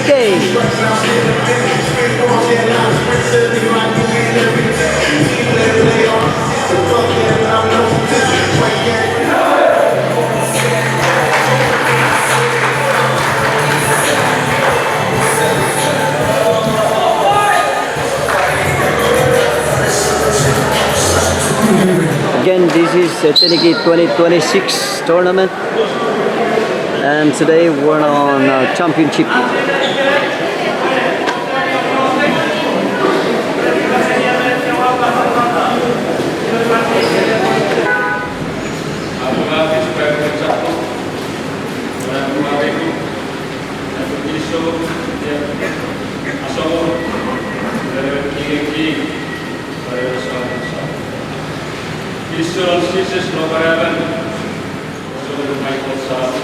Again, this is Teniki 2026 tournament, and today we're on championship. Visual Sisters Lokarevan, seluruh Michael Saab,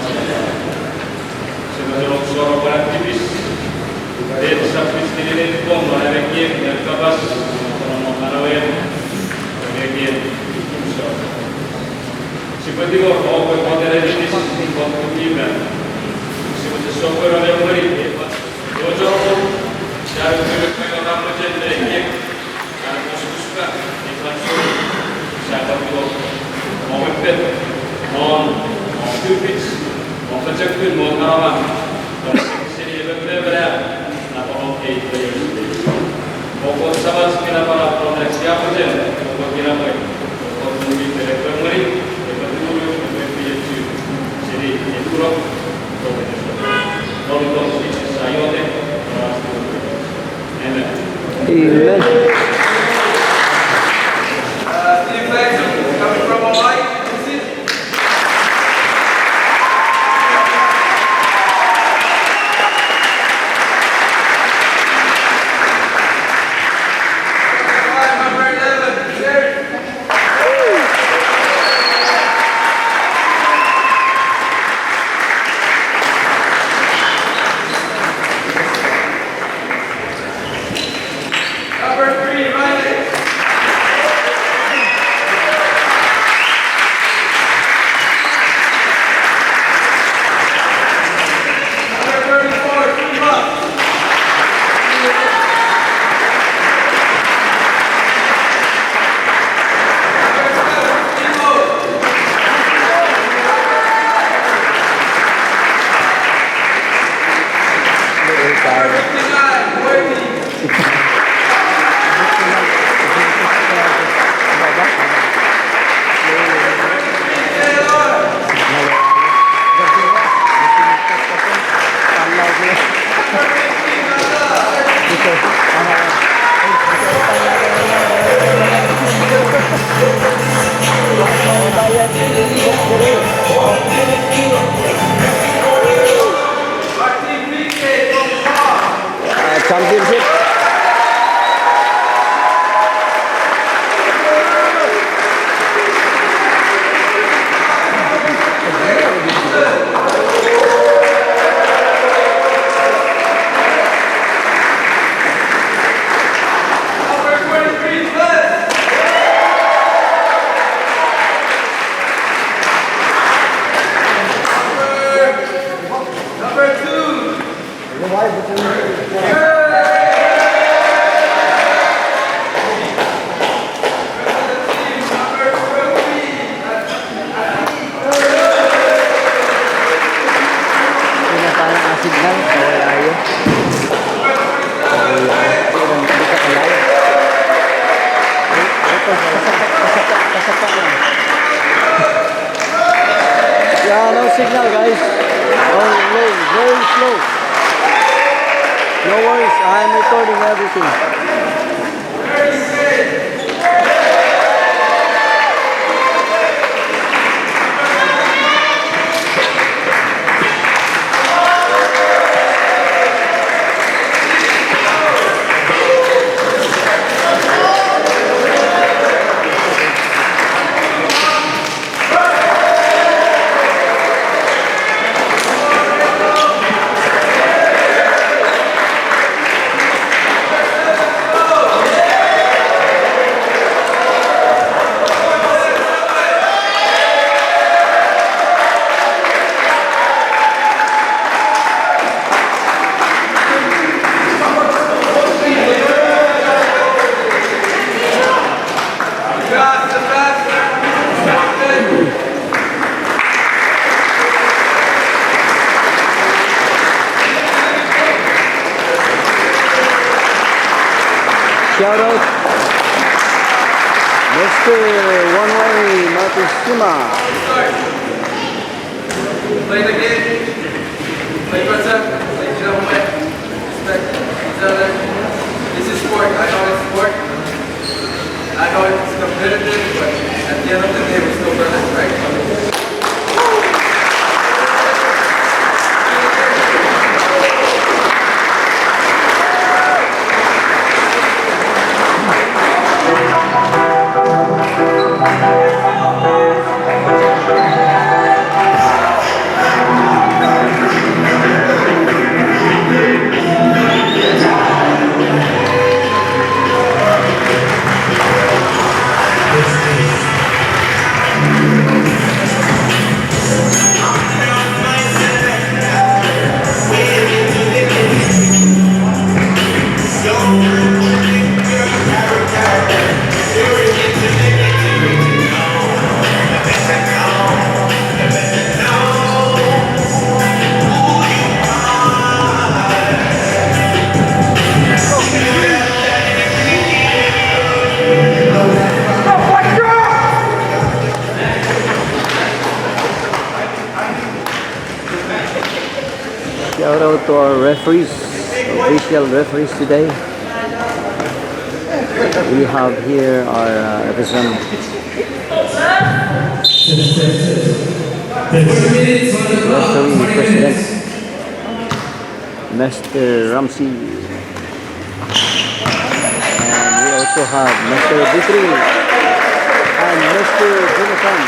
seluruh suara aktivis, desa Kristina Pom, Manarekian, dan Kabas, Tonomo Harawen, Manarekian, seperti bahwa pada ini kontribusinya, seperti software yang beri, bocor, dari mereka orang macam ini, dan suka iklan. Sahabat itu mau ngepet, mau pipis, mau kecekpin, mau karawan, dan sini berbeda, napa oke itu yang pokok sahabat sekira para produk siapa saja, pokok kira baik, pokok mungkin direktur meri, direktur dulu, direktur jadi itu loh, kalau saya deh, Amen. Coming from Hawaii, is it? Number 11, Jerry. Number 3, Riley. Championship. Yeah, no signal, guys. Very slow. No worries, I'm recording everything. Shout out Mr. One Way Matsushima. Play the game. Play what's up. Play gentlemen. Respect each other. This is sport. I know it's sport. I know it's competitive, but at the end of the day, we're still brothers, right? Shout out to our referees, official referees today. We have here our referee president, Mr. Ramsey, and we also have Mr. Bitri and Mr. Jonathan.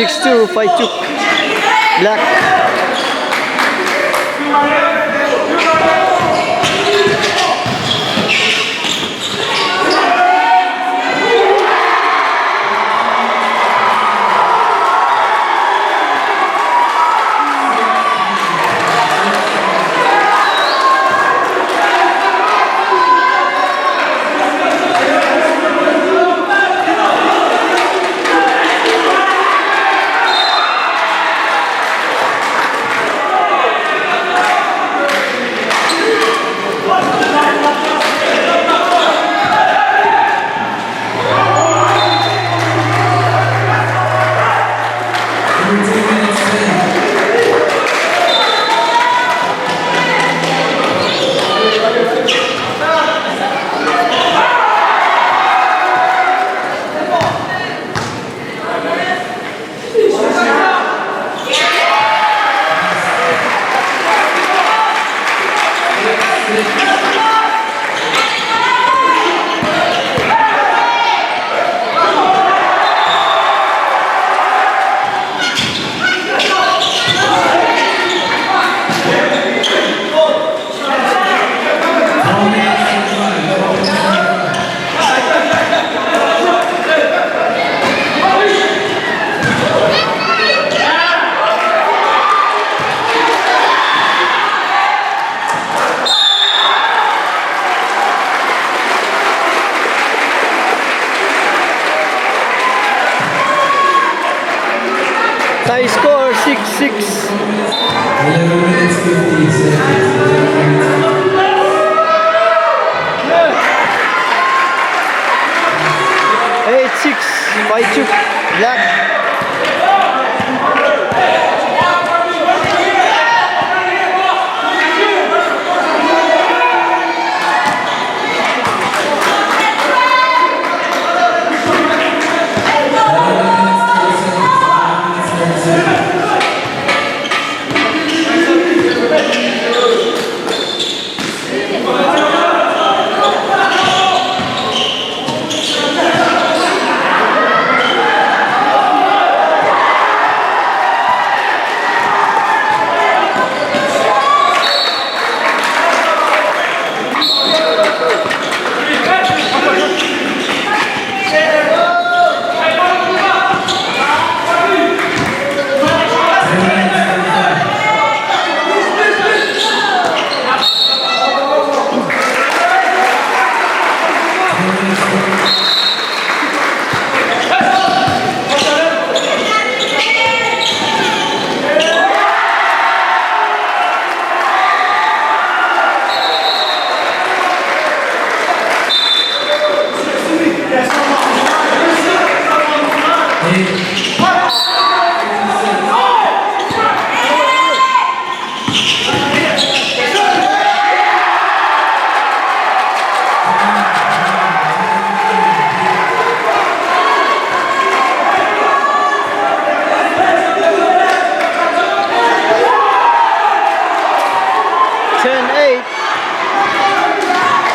Six two, 5-2, black. Tie score 6-6. 11 minutes 50 seconds. 8-6. Paichuk. Black.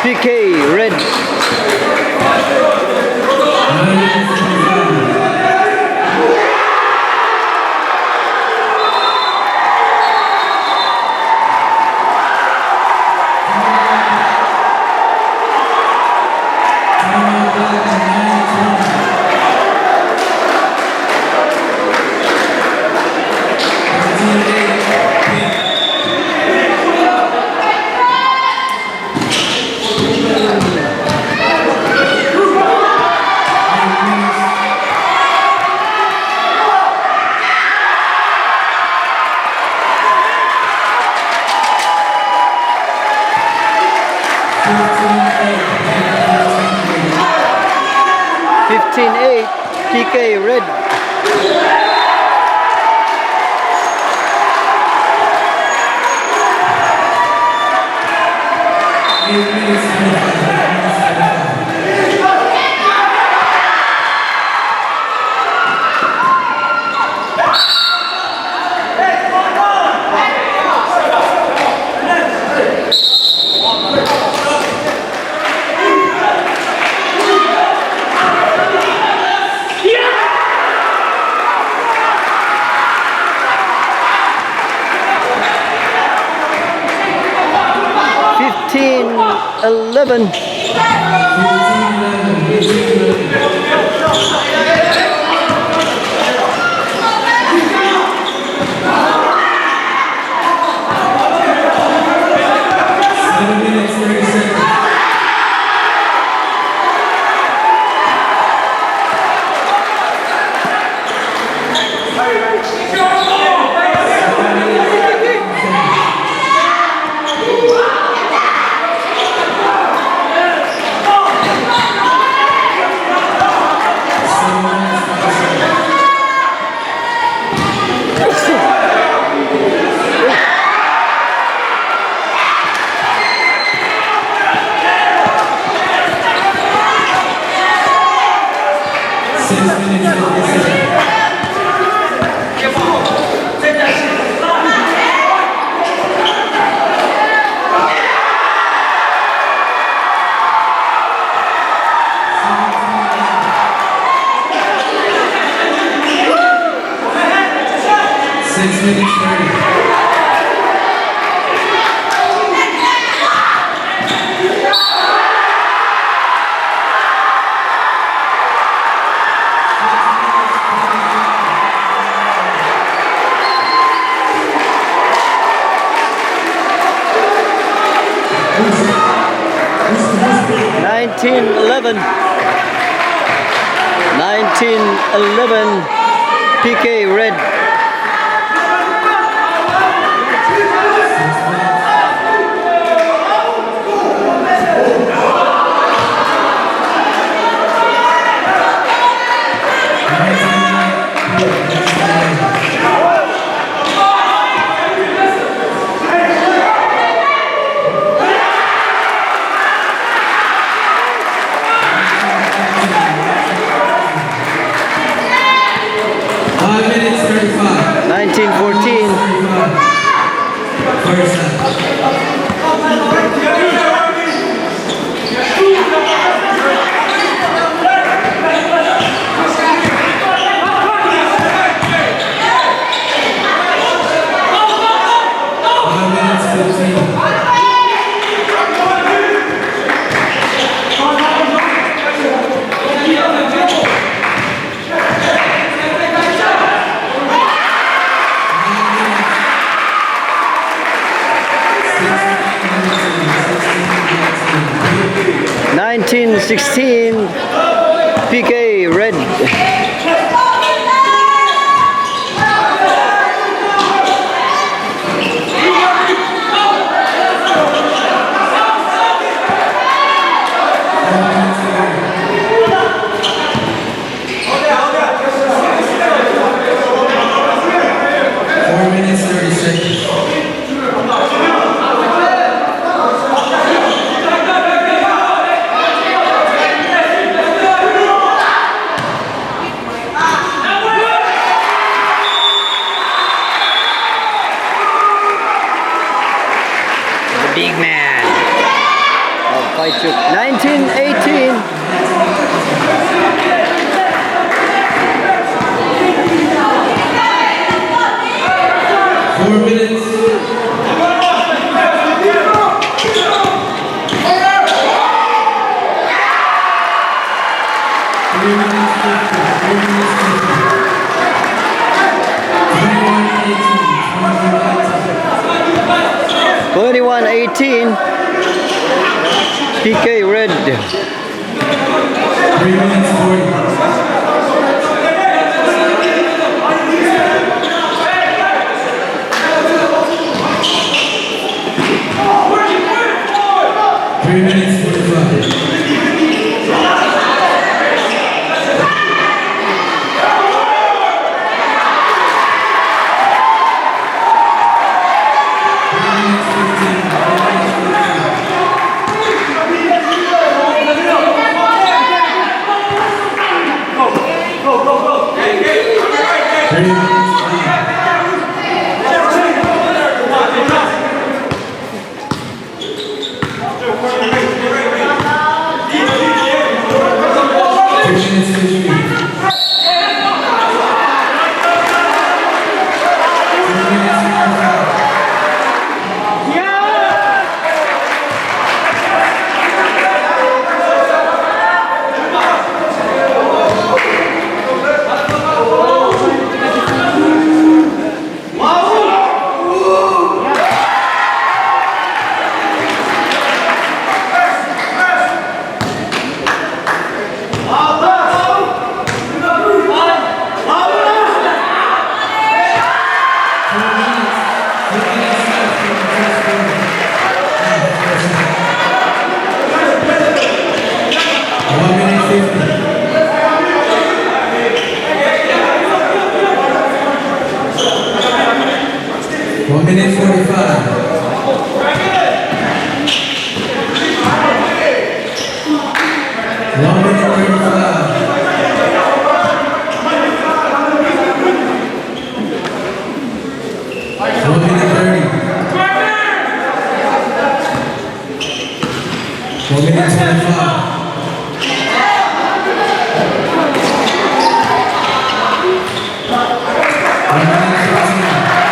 PK red. PK red. Fifteen 11. 6 minutes 30. 1911. 1911. PK Red. Minutes 35. 1914. First half. Nineteen 16. PK Red. Big man. Oh, fight you. 1918. Four minutes. Twenty-one 18. PK Red. 3 minutes 40. Three minutes 45. Minute 45. 1 minute 35. 1 minute 30. 1 minute 25. 1 minute 15.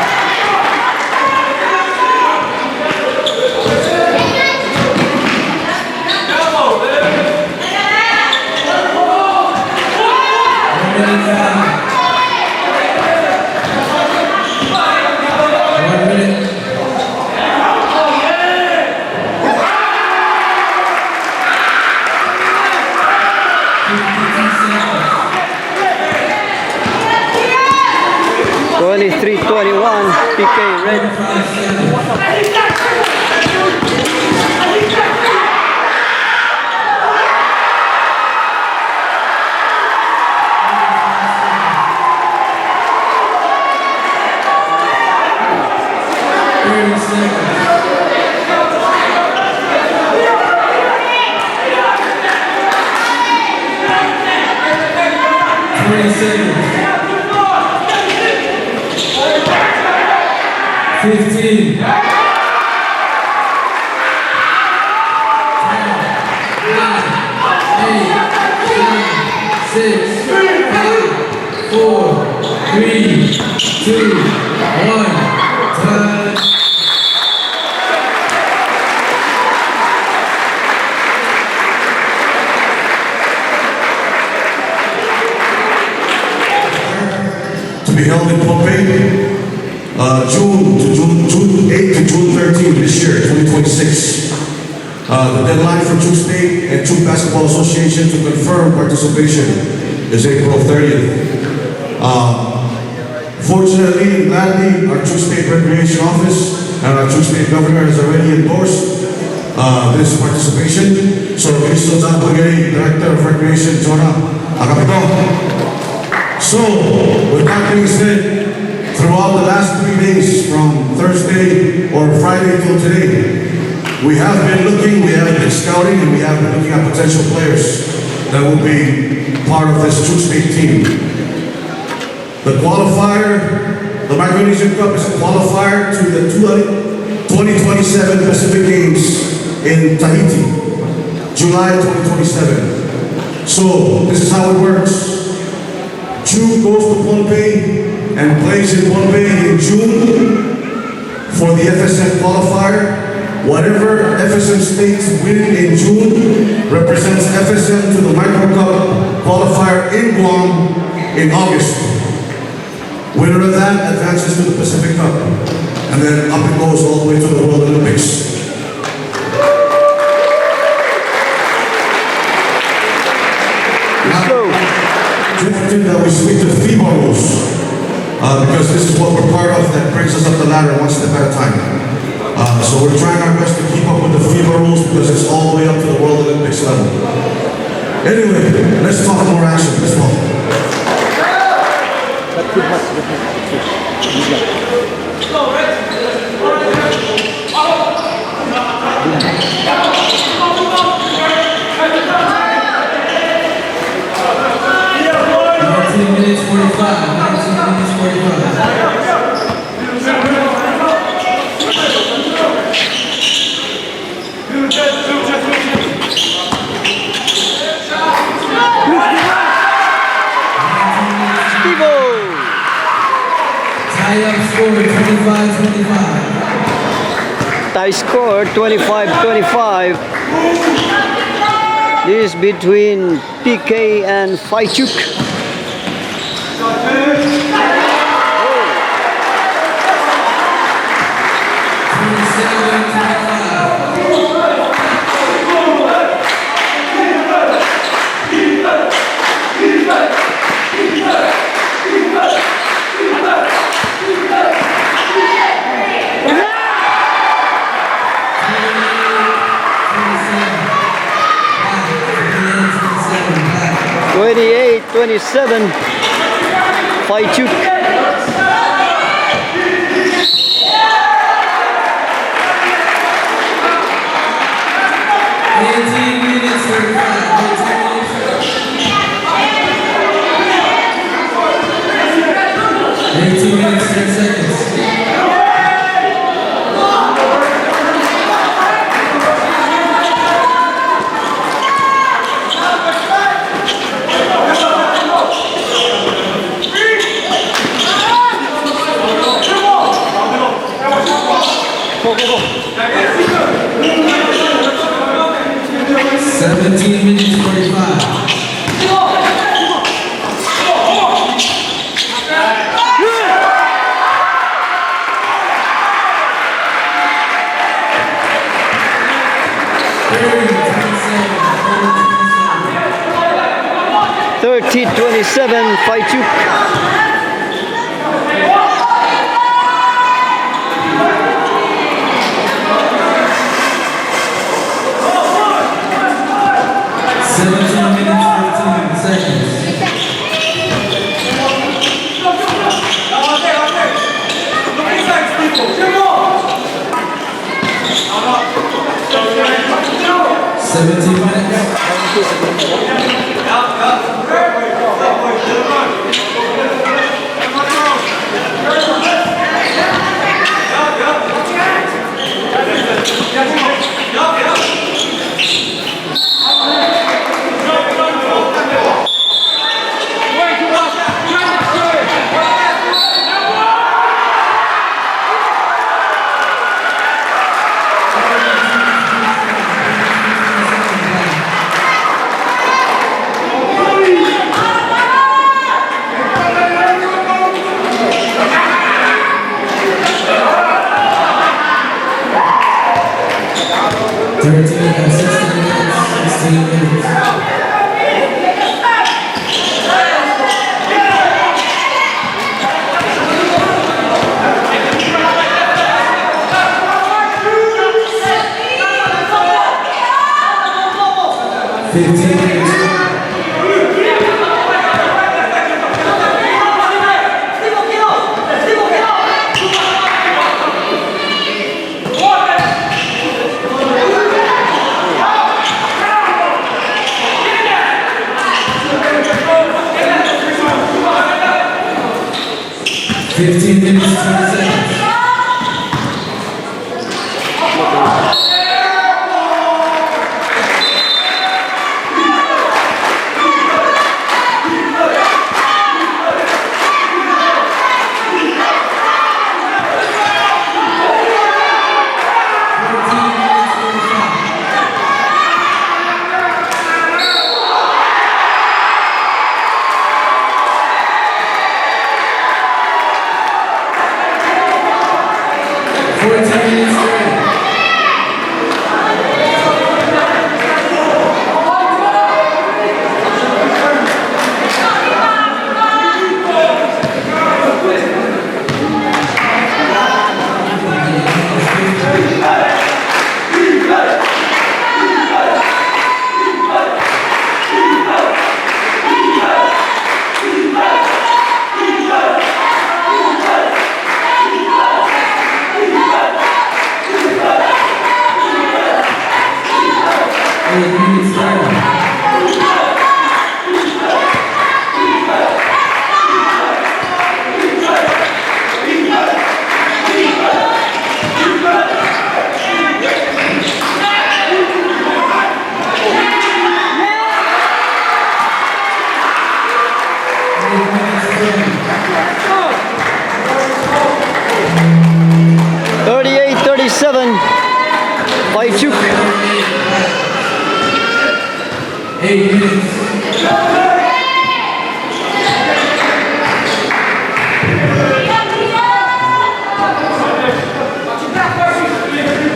21, PK red. 30 seconds. 20 seconds. 15. 10, 6, 5, 4, 3, 2, 1. Time. To be held in Pompeii, June 8 to June 13 this year, 2026. The deadline for True State and True Basketball Association to confirm participation is April 30th. Fortunately and gladly, our True State Recreation Office and our True State Governor has already endorsed this participation. So, Cristo Zambagay, Director of Recreation, Jonah Agapito. So, with that being said, throughout the last 3 days, from Thursday or Friday till today, we have been scouting, and we have been looking at potential players that will be part of this True State team. The qualifier, the Micronesian Cup is a qualifier to the 2027 Pacific Games in Tahiti, July 2027. So, this is how it works. True goes to Pohnpei and plays in Pohnpei in June for the FSM qualifier. Whatever FSM states win in June represents FSM to the Micro Cup qualifier in Guam in August. Winner of that advances to the Pacific Cup, and then up it goes all the way to the World Olympics. That we switch to FIBA rules because this is what we're part of that brings us up the ladder one step at a time. So we're trying our best to keep up with the FIBA rules because it's all the way up to the World Olympics level. Anyway, let's talk more action. Let's talk. Minutes 45. 19 minutes 45. Tie up score 25-25. Tie score 25-25. This is between PK and Faichuk. Twenty-eight, 27, Faichuk. 18 minutes 35. 18 minutes 10 seconds. Go, go, go. 17 minutes 45. Thirty 27, Faichuk. 17 minutes. Fifteen minutes, 20 seconds. Bayçuk. 8 minutes.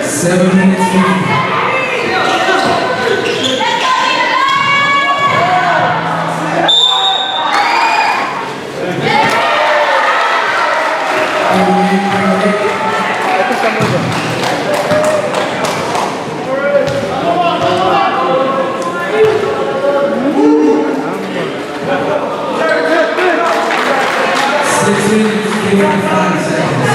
Seven minutes. 6 minutes, 55 seconds.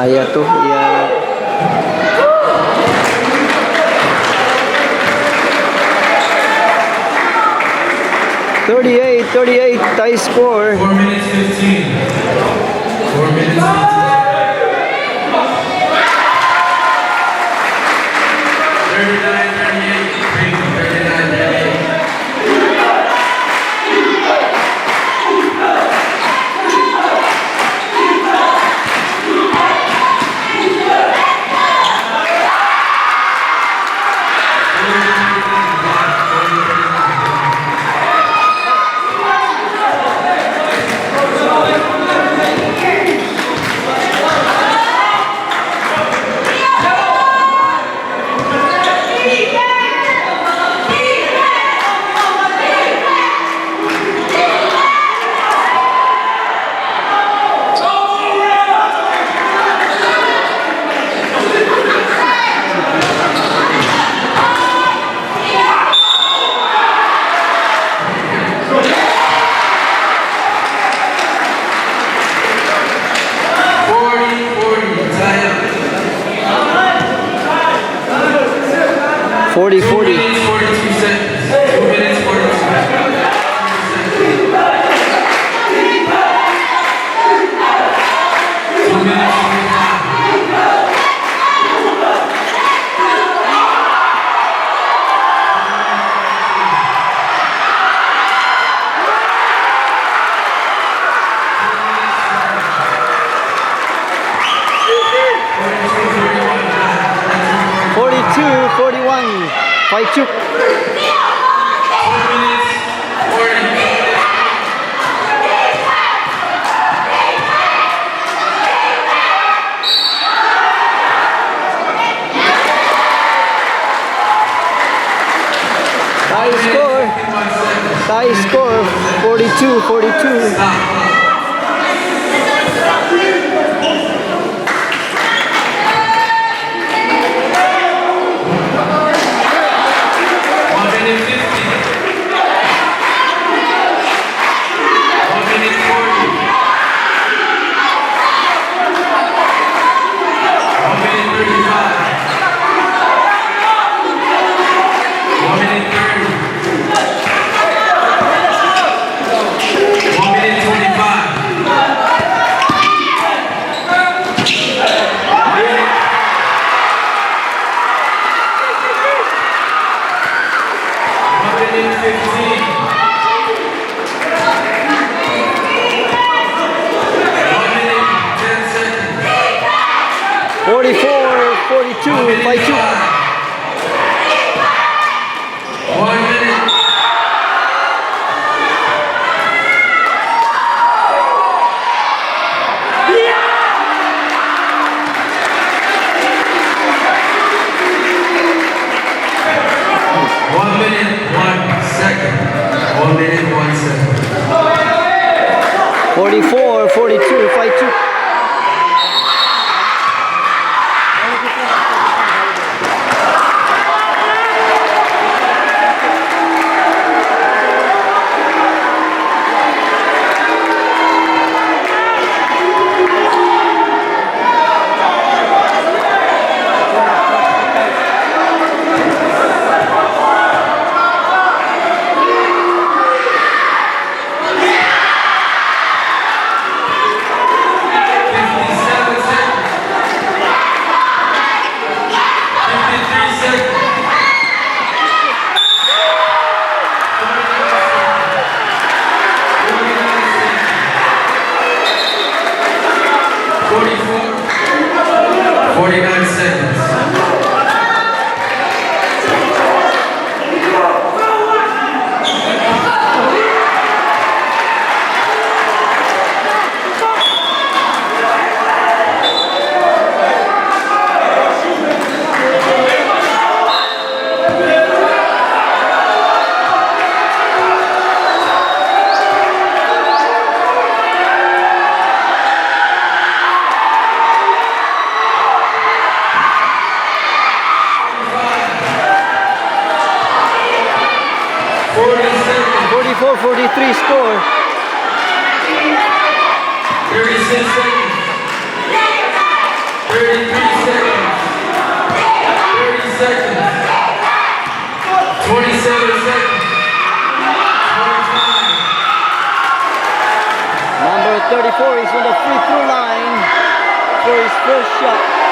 Kaya to. Yan. .38 tie score. 4 minutes 15. 4 minutes 15. 40-40. 2 minutes 42 seconds. 2 minutes 42 seconds. 2 minutes 45. Fight you. 2 minutes 40. Tie score 42-42. Stop. Fight you. 1 minute. One minute, 1 second. 1 minute, 1 second. 44-42. Fight you. Score 36 seconds. seconds. 30 seconds. 27 seconds. 25. Number 34 is on the free throw line for his first shot.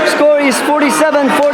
Score is 47-40.